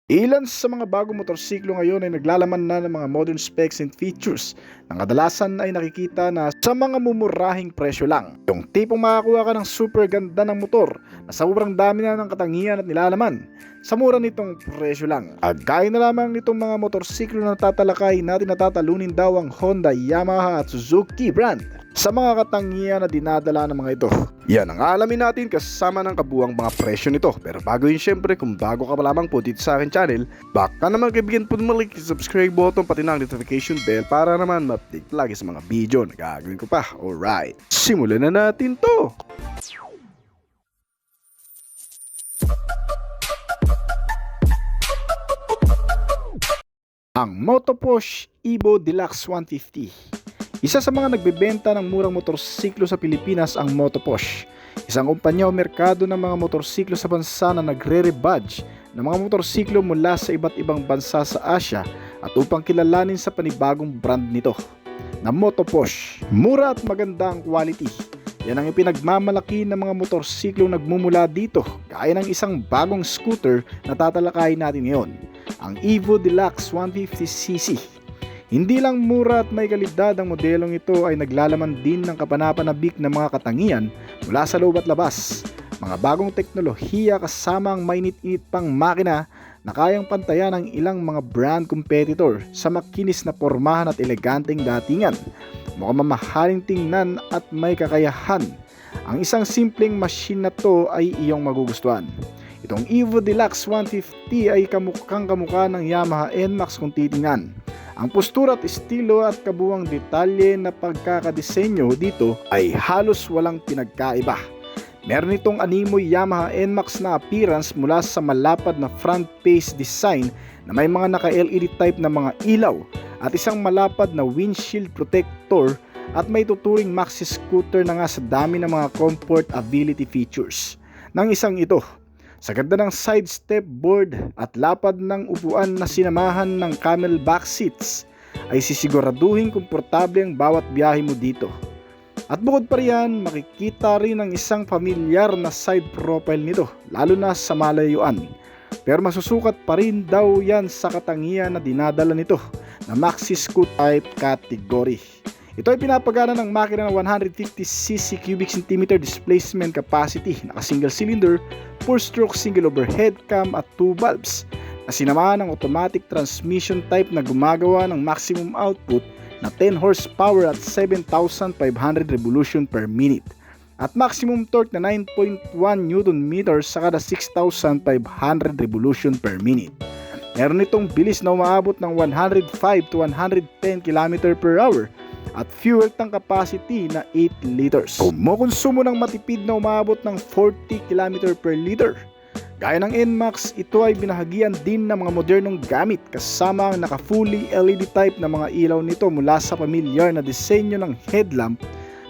Ilan sa mga bagong motorsiklo ngayon ay naglalaman na ng mga modern specs and features na kadalasan ay nakikita na sa mga mumurahing presyo lang. Yung tipong makakuha ka ng super ganda ng motor na sobrang dami na ng katangian at nilalaman sa mura nitong presyo lang. Gaya na lamang nitong mga motorsiklo na tatalakay natin na tatalunin daw ang Honda, Yamaha at Suzuki brand sa mga katangian na dinadala ng mga ito. Yan ang alamin natin kasama ng kabuang mga presyo nito. Pero bago yun, syempre, kung bago ka pa lamang po dito sa akin channel, baka naman kaibigan po malik subscribe button pati ng notification bell para naman ma-update lagi sa mga video na gagawin ko pa. Alright, simulan na natin to! Ang Motoposh Evo Deluxe 150. Isa sa mga nagbebenta ng murang motorsiklo sa Pilipinas ang Motoposh, isang kumpanya o merkado ng mga motorsiklo sa bansa na nagre-rebadge ng mga motorsiklo mula sa iba't ibang bansa sa Asia at upang kilalanin sa panibagong brand nito na Motoposh. Mura at maganda ang quality. Yan ang ipinagmamalaki ng mga motorsiklo nagmumula dito, gaya ng isang bagong scooter na tatalakayin natin ngayon, ang Evo Deluxe 150cc. Hindi lang mura at may kalidad ang modelong ito ay naglalaman din ng kapanapanabik na mga katangian mula sa loob at labas. Mga bagong teknolohiya kasama ang mainit-init pang makina na kayang pantayan ng ilang mga brand competitor sa makinis na pormahan at eleganteng datingan. Mukhang mamahaling tingnan at may kakayahan. Ang isang simpleng machine na to ay iyong magugustuhan. Itong Evo Deluxe 150 ay kamukhang kamukha ng Yamaha NMAX kung titingnan. Ang postura at estilo at kabuwang detalye na pagkakadisenyo dito ay halos walang pinagkaiba. Meron itong animoy Yamaha NMAX na appearance mula sa malapad na front face design na may mga naka-LED type na mga ilaw at isang malapad na windshield protector at may tuturing maxi scooter na nga sa dami ng mga comfortability features ng isang ito. Sa ganda ng side step board at lapad ng upuan na sinamahan ng camel back seats ay sisiguraduhin komportable ang bawat biyahe mo dito. At bukod pa riyan, makikita rin ang isang pamilyar na side profile nito, lalo na sa malayuan. Pero masusukat pa rin daw yan sa katangian na dinadala nito na maxi scooter type category. Ito ay pinapagana ng makina ng 150cc cubic centimeter displacement capacity, naka single cylinder, 4-stroke single overhead cam at 2 valves na sinamahan ng automatic transmission type na gumagawa ng maximum output na 10 horsepower at 7,500 revolution per minute at maximum torque na 9.1 Nm sa kada 6,500 revolution per minute. Meron itong bilis na umaabot ng 105 to 110 km per hour at fuel tank capacity na 8 liters. Kumukonsumo ng matipid na umaabot ng 40 km per liter. Gaya ng NMAX, ito ay binahagian din ng mga modernong gamit kasama ang naka-fully LED type na mga ilaw nito mula sa pamilyar na disenyo ng headlamp,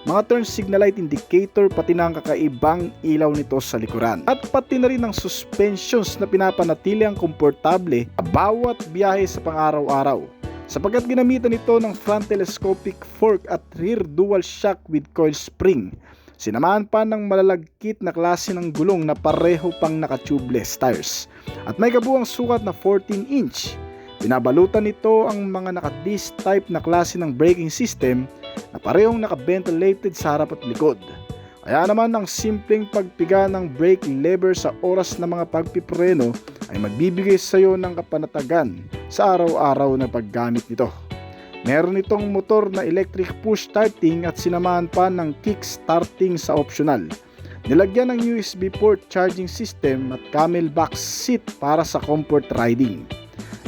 mga turn signal light indicator pati na ang kakaibang ilaw nito sa likuran. At pati na rin ang suspensions na pinapanatili ang komportable sa bawat biyahe sa pang-araw-araw, sapagkat ginamitan ito ng front telescopic fork at rear dual shock with coil spring. Sinamahan pa ng malalagkit na klase ng gulong na pareho pang naka-tubeless tires at may kabuang sukat na 14-inch. Pinabalutan nito ang mga naka-disc type na klase ng braking system na parehong naka-ventilated sa harap at likod. Kaya naman ang simpleng pagpiga ng brake lever sa oras ng mga pagpipreno ay magbibigay sa iyo ng kapanatagan sa araw-araw na paggamit nito. Meron itong motor na electric push starting at sinamahan pa ng kick starting sa optional. Nilagyan ng USB port charging system at camel back seat para sa comfort riding.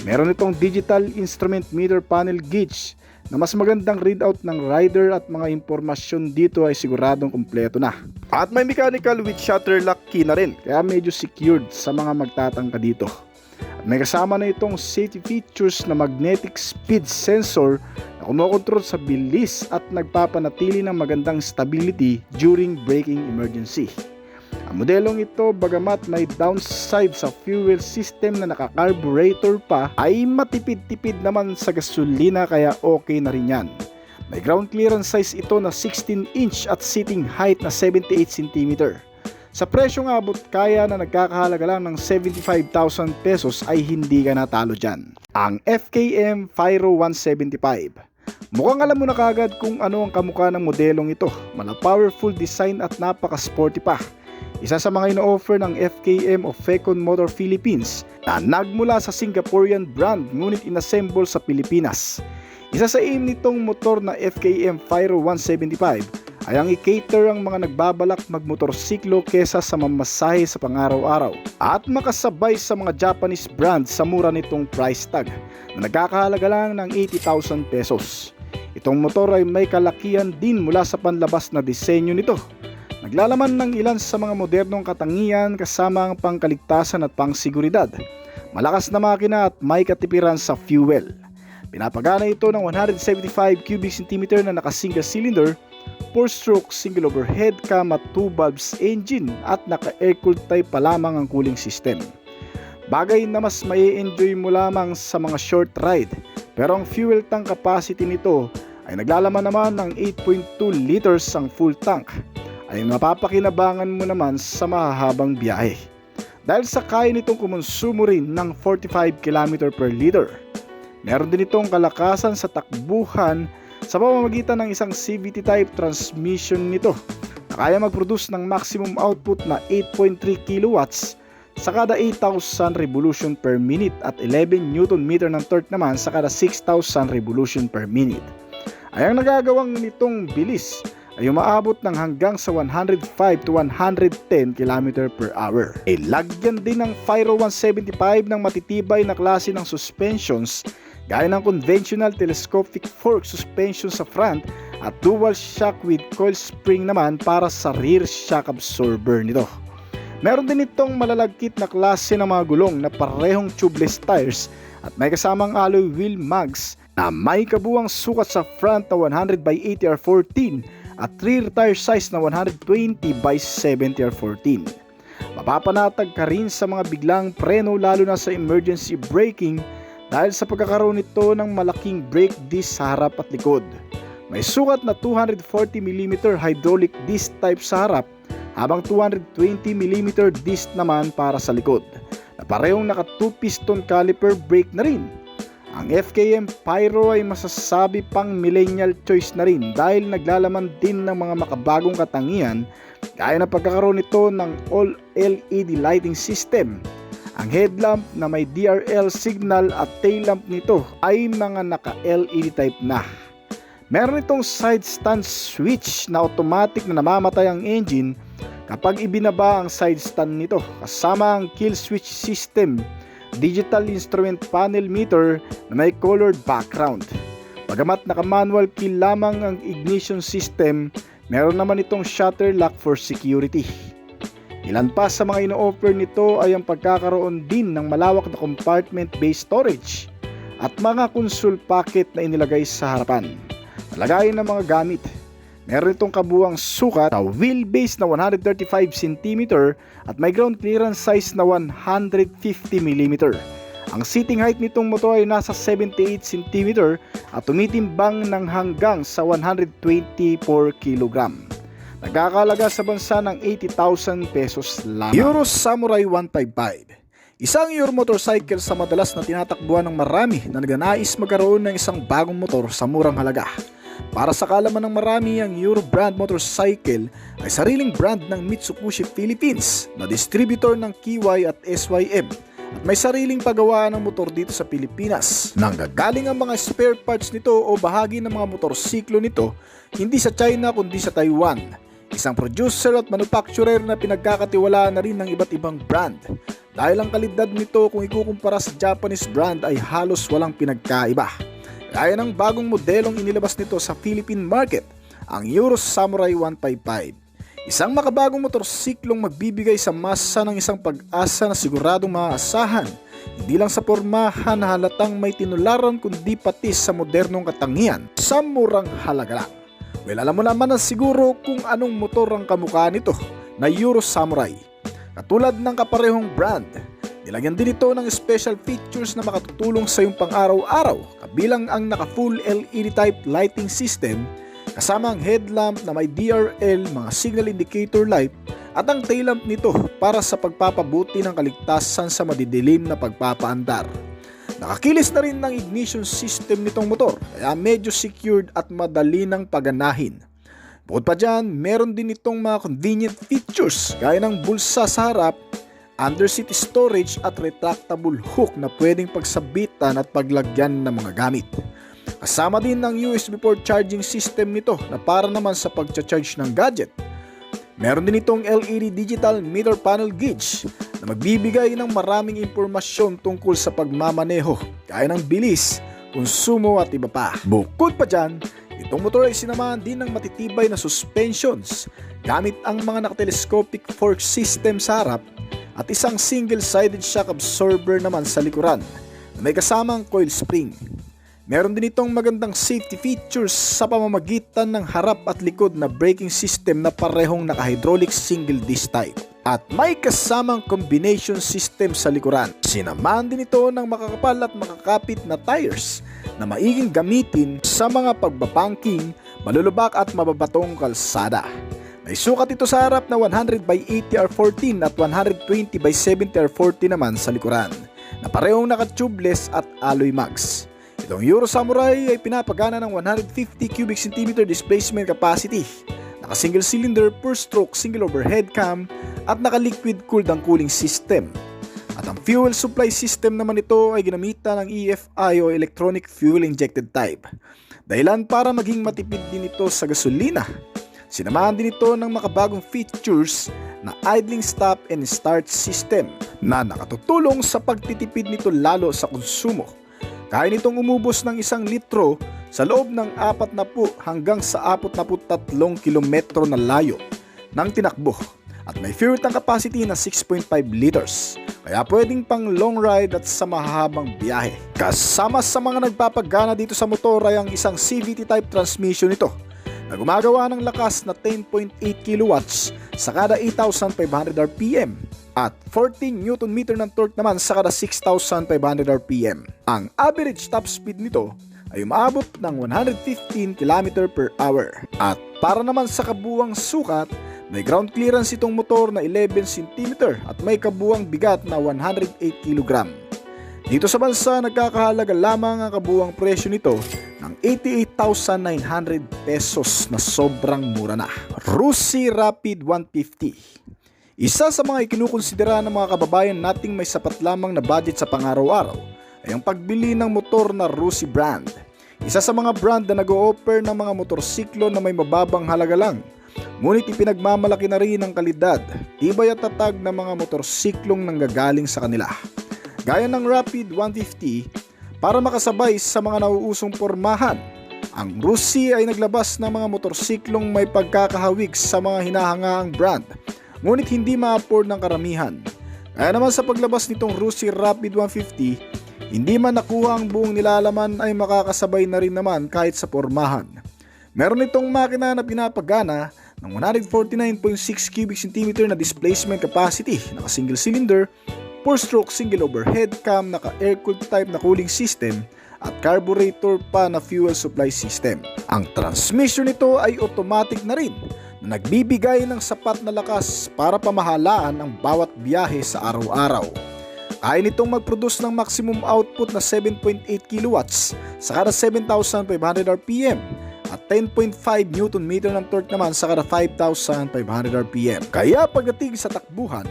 Meron itong digital instrument meter panel gauge na mas magandang readout ng rider at mga impormasyon dito ay siguradong kumpleto na. At may mechanical with shutter lock key na rin, kaya medyo secured sa mga magtatangka dito. At may kasama na itong safety features na magnetic speed sensor na kumokontrol sa bilis at nagpapanatili ng magandang stability during braking emergency. Ang modelong ito, bagamat may downside sa fuel system na naka-carburetor pa, ay matipid-tipid naman sa gasolina kaya okay na rin yan. May ground clearance size ito na 16 inch at seating height na 78 cm. Sa presyong abot kaya na nagkakahalaga lang ng 75,000 pesos ay hindi ka natalo dyan. Ang FKM Pyro 175. Mukhang alam mo na kagad kung ano ang kamukha ng modelong ito. Mala powerful design at napaka-sporty pa. Isa sa mga ino-offer ng FKM o Fecon Motor Philippines na nagmula sa Singaporean brand ngunit inassemble sa Pilipinas. Isa sa aim nitong motor na FKM Pyro 175 ay ang i-cater ang mga nagbabalak magmotorsiklo kesa sa mamasahe sa pang-araw-araw at makasabay sa mga Japanese brand sa mura nitong price tag na nagkakahalaga lang ng 80,000 pesos. Itong motor ay may kalakihan din mula sa panlabas na disenyo nito. Naglalaman ng ilan sa mga modernong katangian kasama ang pangkaligtasan at pangseguridad. Malakas na makina at may katipiran sa fuel. Pinapagana ito ng 175 cubic centimeter na naka-single cylinder, 4-stroke single overhead cam at 2 valves engine at naka-air-cooled type pa lamang ang cooling system. Bagay na mas mai-enjoy mo lamang sa mga short ride, pero ang fuel tank capacity nito ay naglalaman naman ng 8.2 liters ang full tank, ay mapapakinabangan mo naman sa mahahabang biyahe. Dahil sa kaya nitong kumonsumo rin ng 45 km per liter. Meron din itong kalakasan sa takbuhan sa pamamagitan ng isang CVT type transmission nito na kaya mag-produce ng maximum output na 8.3 kilowatts sa kada 8,000 revolution per minute at 11 Newton meter ng torque naman sa kada 6,000 revolution per minute. Ay ang nagagawang nitong bilis ay umaabot ng hanggang sa 105 to 110 km per hour. Lagyan din ng Pyro 175 ng matitibay na klase ng suspensions gaya ng conventional telescopic fork suspension sa front at dual shock with coil spring naman para sa rear shock absorber nito. Meron din itong malalagkit na klase ng mga gulong na parehong tubeless tires at may kasamang alloy wheel mags na may kabuwang sukat sa front na 100 by 80 R14 at rear tire size na 120 by 70 R14. Mapapanatag ka rin sa mga biglang preno lalo na sa emergency braking dahil sa pagkakaroon nito ng malaking brake disc sa harap at likod. May sukat na 240mm hydraulic disc type sa harap habang 220mm disc naman para sa likod na parehong naka 2-piston caliper brake na rin. Ang FKM Pyro ay masasabi pang millennial choice na rin dahil naglalaman din ng mga makabagong katangian gaya ng pagkakaroon nito ng all LED lighting system. Ang headlamp na may DRL signal at tail lamp nito ay mga naka-LED type na. Meron itong side stand switch na automatic na namamatay ang engine kapag ibinaba ang side stand nito kasama ang kill switch system, digital instrument panel meter na may colored background. Bagamat naka-manual kill lamang ang ignition system, meron naman itong shutter lock for security. Ilan pa sa mga ino-offer nito ay ang pagkakaroon din ng malawak na compartment-based storage at mga console pocket na inilagay sa harapan. Nalagayan ng mga gamit. Meron itong kabuwang sukat na wheelbase na 135 cm at may ground clearance size na 150 mm. Ang seating height nitong motor ay nasa 78 cm at tumitimbang ng hanggang sa 124 kg. Nagkakalaga sa bansa ng 80,000 pesos lamang. Euro Samurai 155. Isang Euro motorcycle sa madalas na tinatakbuhan ng marami na nagnanais magkaroon ng isang bagong motor sa murang halaga. Para sa kalaman ng marami, ang Euro brand motorcycle ay sariling brand ng Mitsubishi Philippines na distributor ng Kiwai at SYM at may sariling paggawaan ng motor dito sa Pilipinas. Nanggagaling ang mga spare parts nito o bahagi ng mga motorsiklo nito hindi sa China kundi sa Taiwan. Isang producer at manufacturer na pinagkakatiwalaan na rin ng iba't ibang brand. Dahil ang kalidad nito kung ikukumpara sa Japanese brand ay halos walang pinagkaiba. Gaya ng bagong modelong inilabas nito sa Philippine market, ang Euro Samurai 155. Isang makabagong motorsiklong magbibigay sa masa ng isang pag-asa na siguradong maaasahan, hindi lang sa pormahan na halatang may tinularan kundi pati sa modernong katangian sa murang halaga lang. Well, alam mo naman na siguro kung anong motor ang kamukha nito na Euro Samurai. Katulad ng kaparehong brand, nilagyan din ito ng special features na makatutulong sa iyong pang-araw-araw, kabilang ang naka-full LED type lighting system, kasama ang headlamp na may DRL, mga signal indicator light, at ang tail lamp nito para sa pagpapabuti ng kaligtasan sa madidilim na pagpapaandar. Nakakilis na rin ng ignition system nitong motor kaya medyo secured at madali ng paganahin. Bukod pa dyan, meron din itong mga convenient features gaya ng bulsa sa harap, under-seat storage at retractable hook na pwedeng pagsabitan at paglagyan ng mga gamit. Kasama din ng USB port charging system nito na para naman sa pagcha-charge ng gadget. Meron din itong LED digital meter panel gauge na magbibigay ng maraming impormasyon tungkol sa pagmamaneho, gaya ng bilis, konsumo at iba pa. Bukod pa dyan, itong motor ay sinamahan din ng matitibay na suspensions gamit ang mga nakatelescopic fork system sa harap at isang single-sided shock absorber naman sa likuran na may kasamang coil spring. Meron din itong magandang safety features sa pamamagitan ng harap at likod na braking system na parehong naka-hydraulic single disc type. At may kasamang combination system sa likuran. Sinamahan din ito ng makakapal at makakapit na tires na maiging gamitin sa mga pagbabangking, malulubak at mababatong kalsada. May sukat ito sa harap na 100/80R14 at 120/70R40 naman sa likuran, na parehong naka-tubeless at alloy mags. Itong Euro Samurai ay pinapagana ng 150 cubic centimeter displacement capacity, naka single cylinder per stroke single overhead cam at naka liquid cooled ang cooling system. At ang fuel supply system naman ito ay ginamitan ng EFI o electronic fuel injected type, dahilan para maging matipid din ito sa gasolina. Sinamahan din ito ng makabagong features na idling stop and start system na nakatutulong sa pagtitipid nito lalo sa konsumo. Kaya nitong umubos ng 1 litro sa loob ng 40 hanggang sa 43 kilometro na layo ng tinakbo at may fuel tank capacity na 6.5 liters. Kaya pwedeng pang long ride at sa mahahabang biyahe. Kasama sa mga nagpapagana dito sa motor ay ang isang CVT type transmission nito na gumagawa ng lakas na 10.8 kilowatts sa kada 8,500 RPM at 14 Nm ng torque naman sa kada 6,500 RPM. Ang average top speed nito ay umaabot ng 115 km per hour. At para naman sa kabuwang sukat, may ground clearance itong motor na 11 cm at may kabuwang bigat na 108 kg. Dito sa bansa, nagkakahalaga lamang ang kabuwang presyo nito ng 88,900 pesos na sobrang mura na. Rusi Rapid 150. Isa sa mga ikinukonsidera ng mga kababayan nating may sapat lamang na budget sa pang-araw-araw ay ang pagbili ng motor na Rusi brand. Isa sa mga brand na nag-o-offer ng mga motorsiklo na may mababang halaga lang, ngunit ipinagmamalaki na rin ang kalidad, tibay at tatag ng mga motorsiklong nanggagaling sa kanila. Gaya ng Rapid 150, para makasabay sa mga nauusong pormahan, ang Rusi ay naglabas ng mga motorsiklong may pagkakahawig sa mga hinahangaang brand, ngunit hindi ma-afford ng karamihan. Kaya naman sa paglabas nitong Rusi Rapid 150, hindi man nakuha ang buong nilalaman ay makakasabay na rin naman kahit sa pormahan. Meron itong makina na pinapagana ng 149.6 cubic centimeter na displacement capacity, naka single cylinder, 4-stroke single overhead cam, naka air-cooled type na cooling system at carburetor pa na fuel supply system. Ang transmission nito ay automatic na rin na nagbibigay ng sapat na lakas para pamahalaan ang bawat biyahe sa araw-araw. Kaya nitong mag-produce ng maximum output na 7.8 kilowatts sa kada 7,500 RPM at 10.5 Nm ng torque naman sa kada 5,500 RPM. Kaya pagdating sa takbuhan,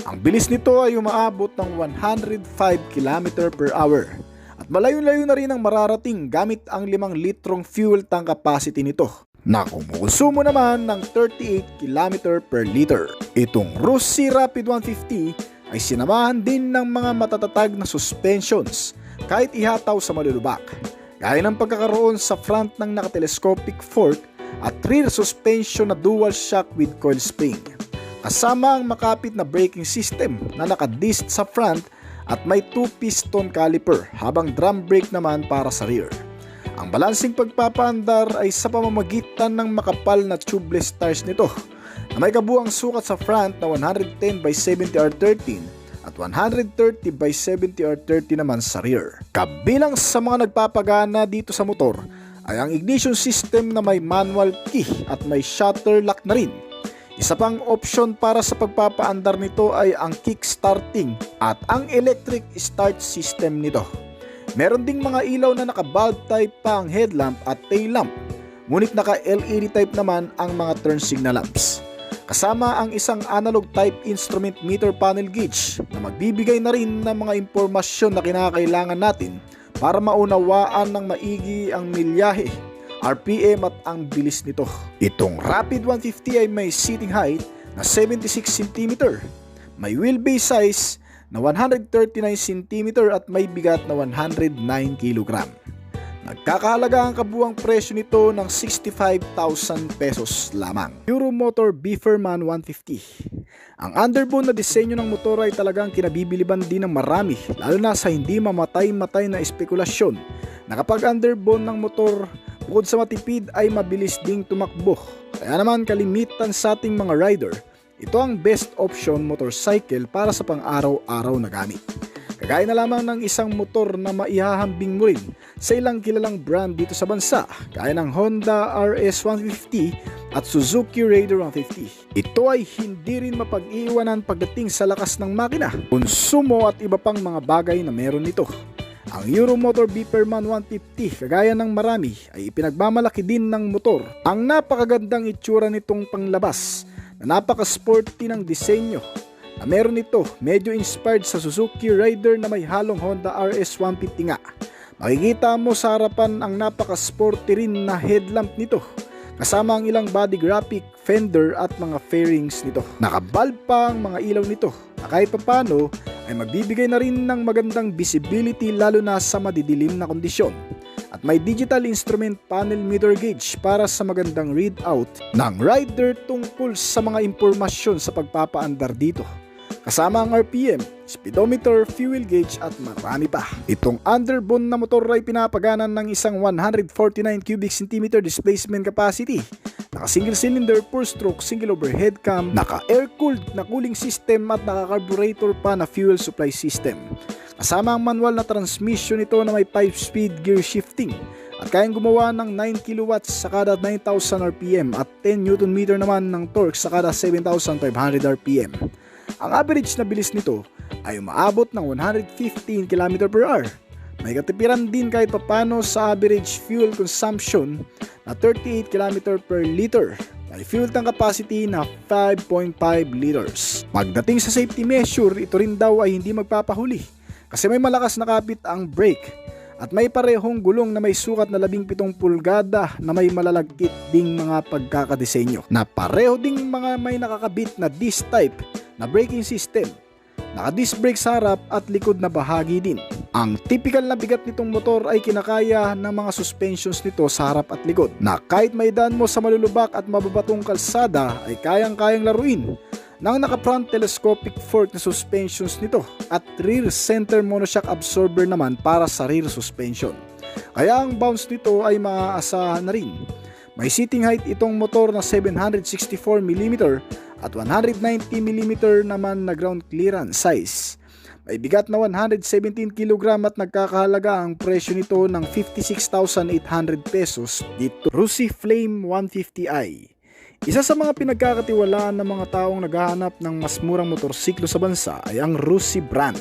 ang bilis nito ay umaabot ng 105 km per hour at malayo-layo na rin ang mararating gamit ang 5 litrong fuel tank capacity nito na kumukonsumo naman ng 38 km per liter. Itong Rusi Rapid 150 ay sinamahan din ng mga matatatag na suspensions kahit ihataw sa malulubak, gaya ng pagkakaroon sa front ng nakatelescopic fork at rear suspension na dual shock with coil spring. Kasama ang makapit na braking system na naka-disc sa front at may 2-piston caliper habang drum brake naman para sa rear. Ang balansing pagpapaandar ay sa pamamagitan ng makapal na tubeless tires nito na may kabuang sukat sa front na 110/70R13 at 130/70R30 naman sa rear. Kabilang sa mga nagpapagana dito sa motor ay ang ignition system na may manual key at may shutter lock na rin. Isa pang option para sa pagpapaandar nito ay ang kickstarting at ang electric start system nito. Meron ding mga ilaw na naka-bulb type pa ang headlamp at tail lamp, ngunit naka-LED type naman ang mga turn signal lamps. Kasama ang isang analog type instrument meter panel gauge na magbibigay na rin ng mga impormasyon na kinakailangan natin para maunawaan ng maigi ang milyahe, RPM at ang bilis nito. Itong Rapid 150 ay may seating height na 76 cm, may wheelbase size na 139 cm at may bigat na 109 kg. Nagkakahalaga ang kabuang presyo nito ng 65,000 pesos lamang. Euromotor Beaverman 150. Ang underbone na disenyo ng motor ay talagang kinabibiliban din ng marami, lalo na sa hindi mamatay-matay na espekulasyon na kapag underbone ng motor, bukod sa matipid ay mabilis ding tumakbo. Kaya naman kalimitan sa ating mga rider, ito ang best option motorcycle para sa pang-araw-araw na gamit. Kagaya na lamang ng isang motor na maihahambing mo rin sa ilang kilalang brand dito sa bansa, gaya ng Honda RS150 at Suzuki Raider 150. Ito ay hindi rin mapag-iwanan pagdating sa lakas ng makina, konsumo at iba pang mga bagay na meron nito. Ang Euromotor Beaverman 150, kagaya ng marami, ay ipinagmamalaki din ng motor ang napakagandang itsura nitong panglabas na napaka-sporty ng disenyo. Na meron nito, medyo inspired sa Suzuki Raider na may halong Honda RS150 nga. Makikita mo sa harapan ang napaka-sporty rin na headlamp nito, kasama ang ilang body graphic, fender at mga fairings nito. Nakabulb pa ang mga ilaw nito na kahit papano ay magbibigay na rin ng magandang visibility lalo na sa madidilim na kondisyon. At may digital instrument panel meter gauge para sa magandang readout ng rider tungkol sa mga impormasyon sa pagpapaandar dito. Kasama ang RPM, speedometer, fuel gauge at marami pa. Itong underbone na motor ay pinapaganan ng isang 149 cubic centimeter displacement capacity. Naka single cylinder 4-stroke single overhead cam, naka air-cooled na cooling system at naka carburetor pa na fuel supply system. Kasama ang manual na transmission nito na may 5-speed gear shifting at kayang gumawa ng 9 kilowatts sa kada 9,000 RPM at 10 Nm naman ng torque sa kada 7,500 RPM. Ang average na bilis nito ay umaabot ng 115 km/h. May katipiran din kahit papano sa average fuel consumption na 38 km/L. May fuel tank capacity na 5.5 liters. Pagdating sa safety measure, ito rin daw ay hindi magpapahuli kasi may malakas na kapit ang brake at may parehong gulong na may sukat na 17 pulgada na may malalagkit ding mga pagkakadesenyo na pareho ding mga may nakakabit na disc type na braking system. Naka-disc brake sa harap at likod na bahagi din. Ang typical na bigat nitong motor ay kinakaya ng mga suspensions nito sa harap at likod na kahit may daan mo sa malulubak at mababatong kalsada ay kayang-kayang laruin ng naka-front telescopic fork na suspensions nito at rear center monoshock absorber naman para sa rear suspension. Kaya ang bounce nito ay maaasahan na rin. May seating height itong motor na 764mm at 190mm naman na ground clearance size. May bigat na 117 kg at nagkakahalaga ang presyo nito ng 56,800 pesos dito. Rusi Flame 150i. Isa sa mga pinagkakatiwalaan ng mga taong naghahanap ng mas murang motorsiklo sa bansa ay ang Rusi brand.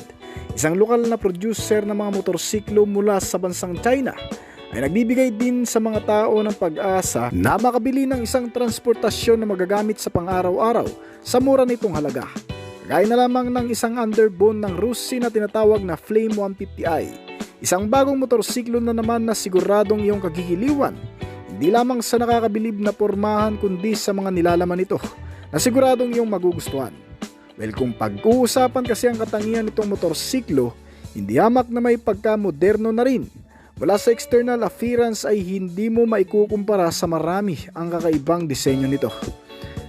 Isang lokal na producer ng mga motorsiklo mula sa bansang China ay nagbibigay din sa mga tao ng pag-asa na makabili ng isang transportasyon na magagamit sa pang-araw-araw sa mura nitong halaga. Kagaya na lamang ng isang underbone ng Rusi na tinatawag na Flame 150i. Isang bagong motorsiklo na naman na siguradong iyong kagigiliwan, hindi lamang sa nakakabilib na pormahan kundi sa mga nilalaman nito na siguradong iyong magugustuhan. Well, kung pag-uusapan kasi ang katangian nitong motorsiklo, hindi hamak na may pagka-moderno na rin. Mula sa external appearance ay hindi mo maikukumpara sa marami ang kakaibang disenyo nito.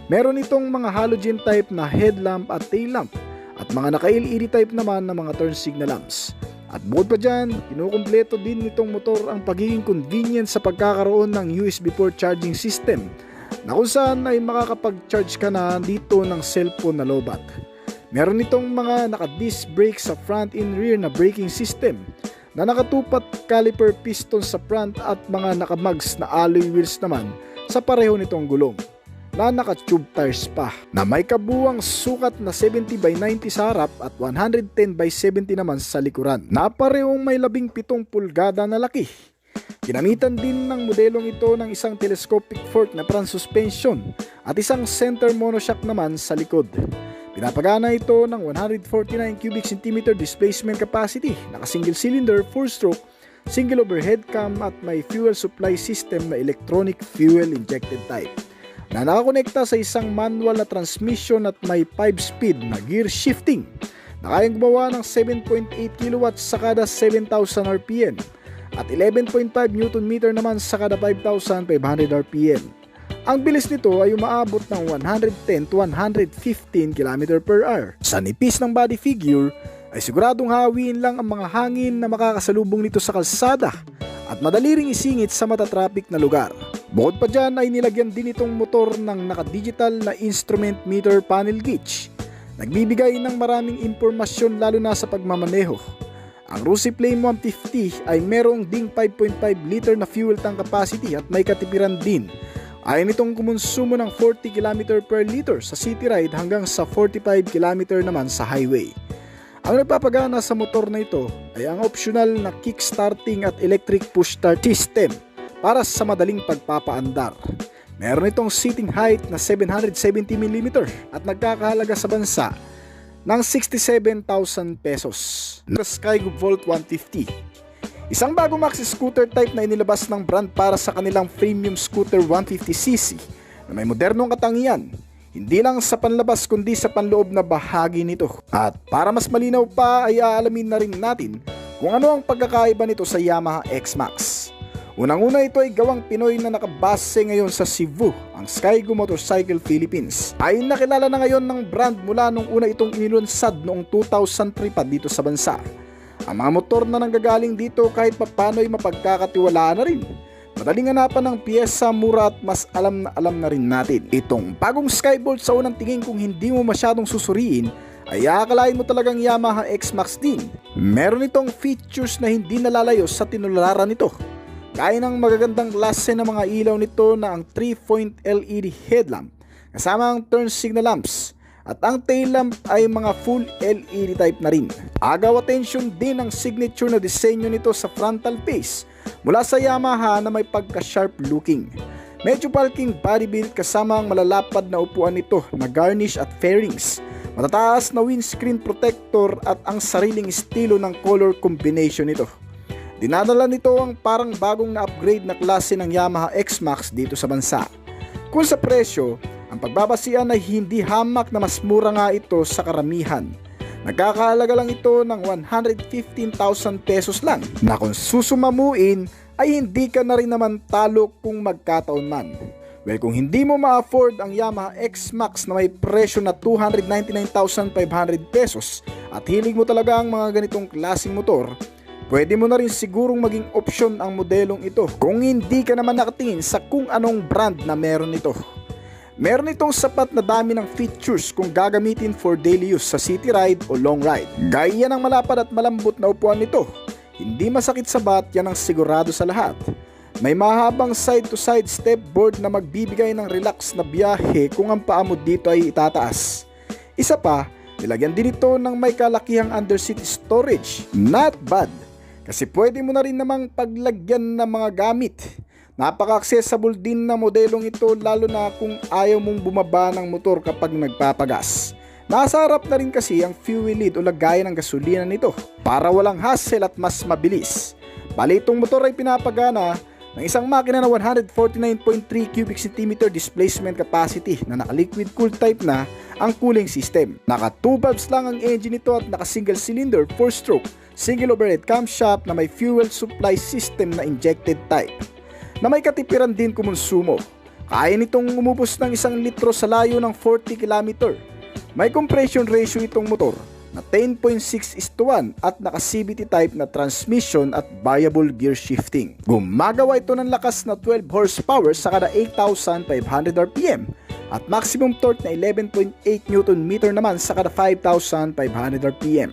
Meron itong mga halogen type na headlamp at tail lamp at mga naka-LED type naman na mga turn signal lamps. At bukod pa dyan, kinukumpleto din nitong motor ang pagiging convenient sa pagkakaroon ng USB port charging system na kung saan ay makakapag-charge ka na dito ng cellphone na lowbatt. Meron itong mga naka-disc brake sa front and rear na braking system na nakatupat caliper piston sa front at mga naka-mugs na alloy wheels naman sa pareho nitong gulong. na naka-tube tires pa na may kabuwang sukat na 70/90 sa harap at 110/70 naman sa likuran na parehong may 17 pulgada na laki. Ginamitan din ng modelong ito ng isang telescopic fork na front suspension at isang center monoshock naman sa likod. Pinapagana ito ng 149 cubic centimeter displacement capacity, naka-single cylinder, 4-stroke, single overhead cam at may fuel supply system na electronic fuel injected type na nakakonekta sa isang manual na transmission at may 5-speed na gear shifting na kayang gumawa ng 7.8 kW sa kada 7,000 RPM at 11.5 Nm naman sa kada 5,500 RPM. Ang bilis nito ay umaabot ng 110 to 115 km/h. Sa nipis ng body figure ay siguradong hawiin lang ang mga hangin na makakasalubong nito sa kalsada at madali ring isingit sa matatraffic na lugar. Bukod pa dyan ay nilagyan din itong motor ng naka-digital na instrument meter panel gauge. Nagbibigay ng maraming impormasyon lalo na sa pagmamaneho. Ang Russi Flame 150 ay merong ding 5.5 liter na fuel tank capacity at may katipiran din. Ayon nitong kumonsumo ng 40 km/L sa city ride hanggang sa 45 km naman sa highway. Ang nagpapagana sa motor na ito ay ang optional na kickstarting at electric push start system para sa madaling pagpapaandar. Meron itong seating height na 770 mm at nagkakahalaga sa bansa ng 67,000 pesos na Skygo Volt 150. Isang bagong maxi scooter type na inilabas ng brand para sa kanilang premium scooter 150cc na may modernong katangian, hindi lang sa panlabas kundi sa panloob na bahagi nito. At para mas malinaw pa ay aalamin na rin natin kung ano ang pagkakaiba nito sa Yamaha X-Max. Unang-una, ito ay gawang Pinoy na nakabase ngayon sa Cebu, ang Skygo Motorcycle Philippines. Ay nakilala na ngayon ng brand mula nung una itong inilunsad noong 2003 pa dito sa bansa. Ang mga motor na nanggagaling dito kahit papano ay mapagkakatiwalaan na rin. Madaling hanapan ng piyesa, mura at mas alam na rin natin. Itong bagong Skybolt sa unang tingin kung hindi mo masyadong susuriin ay akalain mo talagang Yamaha X-Max din. Meron itong features na hindi nalalayo sa tinularan nito. Kaya ng magagandang klase ng mga ilaw nito na ang 3-point LED headlamp kasama ang turn signal lamps at ang tail lamp ay mga full LED type na rin. Agaw attention din ang signature na disenyo nito sa frontal face mula sa Yamaha na may pagka-sharp looking. Medyo bulking body build kasama ang malalapad na upuan nito na garnish at fairings, matataas na windscreen protector at ang sariling estilo ng color combination nito. Dinadala nito ang parang bagong na-upgrade na klase ng Yamaha X-Max dito sa bansa. Kung sa presyo, ang pagbabasian ay hindi hamak na mas mura nga ito sa karamihan. Nagkakahalaga lang ito ng 115,000 pesos lang na kung susumamuin ay hindi ka na rin naman talo kung magkataon man. Well, kung hindi mo ma-afford ang Yamaha X-Max na may presyo na 299,500 pesos at hilig mo talaga ang mga ganitong klaseng motor, pwede mo na rin sigurong maging opsyon ang modelong ito kung hindi ka naman nakatingin sa kung anong brand na meron ito. Meron itong sapat na dami ng features kung gagamitin for daily use sa city ride o long ride. Gaya ng malapad at malambot na upuan nito. Hindi masakit sa bat, yan ang sigurado sa lahat. May mahabang side-to-side step board na magbibigay ng relax na biyahe kung ang paa mo dito ay itataas. Isa pa, nilagyan din ito ng may kalakihang underseat storage. Not bad, kasi pwede mo na rin namang paglagyan ng mga gamit. Napaka-accessible din na modelong ito lalo na kung ayaw mong bumaba ng motor kapag nagpapagas. Nasa harap na rin kasi ang fuel lid o lagayan ng gasolina nito para walang hassle at mas mabilis. Bali itong motor ay pinapagana ng isang makina na 149.3 cubic centimeter displacement capacity na naka-liquid cooled type na ang cooling system. Naka 2 valves lang ang engine nito at naka single cylinder 4-stroke single overhead camshaft na may fuel supply system na injected type na may katipiran din kumonsumo. Kaya nitong umubos ng 1 litro sa layo ng 40 km. May compression ratio itong motor na 10.6:1 at naka CVT type na transmission at variable gear shifting. Gumagawa ito ng lakas na 12 horsepower sa kada 8,500 RPM at maximum torque na 11.8 Nm naman sa kada 5,500 RPM.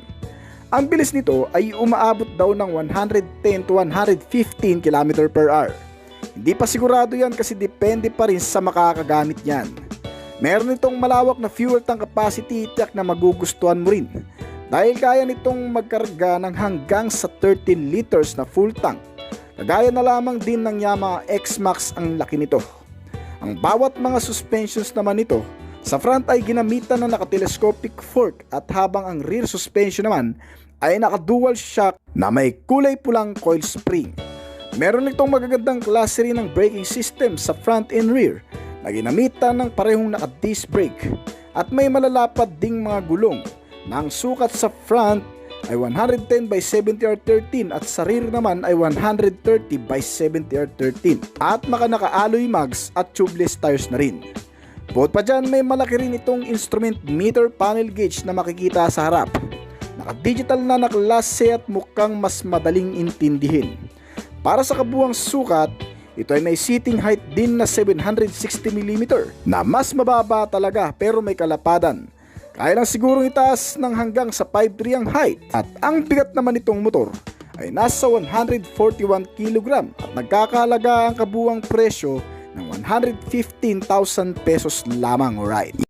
Ang bilis nito ay umaabot daw ng 110 to 115 km/h. Hindi pa sigurado yan kasi depende pa rin sa makakagamit yan. Meron itong malawak na fuel tank capacity, tiyak na magugustuhan mo rin dahil kaya nitong magkarga ng hanggang sa 13 liters na full tank. Kagaya na lamang din ng Yamaha X-Max ang laki nito. Ang bawat mga suspensions naman nito sa front ay ginamitan ng naka-telescopic fork at habang ang rear suspension naman ay naka-dual shock na may kulay pulang coil spring. Meron itong magagandang klase rin ng braking system sa front and rear na ginamitan ng parehong naka-disc brake at may malalapad ding mga gulong na ang sukat sa front ay 110 by 70R13 at sa rear naman ay 130 by 70R13 at naka-alloy mags at tubeless tires na rin. Bukod pa dyan, may malaki rin itong instrument meter panel gauge na makikita sa harap. Naka-digital na klase at mukhang mas madaling intindihin. Para sa kabuuang sukat, ito ay may seating height din na 760mm na mas mababa talaga pero may kalapadan. Kaya lang sigurong itaas ng hanggang sa 5'3" ang height at ang bigat naman nitong motor ay nasa 141 kg at nagkakahalaga ang kabuuang presyo ng 115,000 pesos lamang. Alright.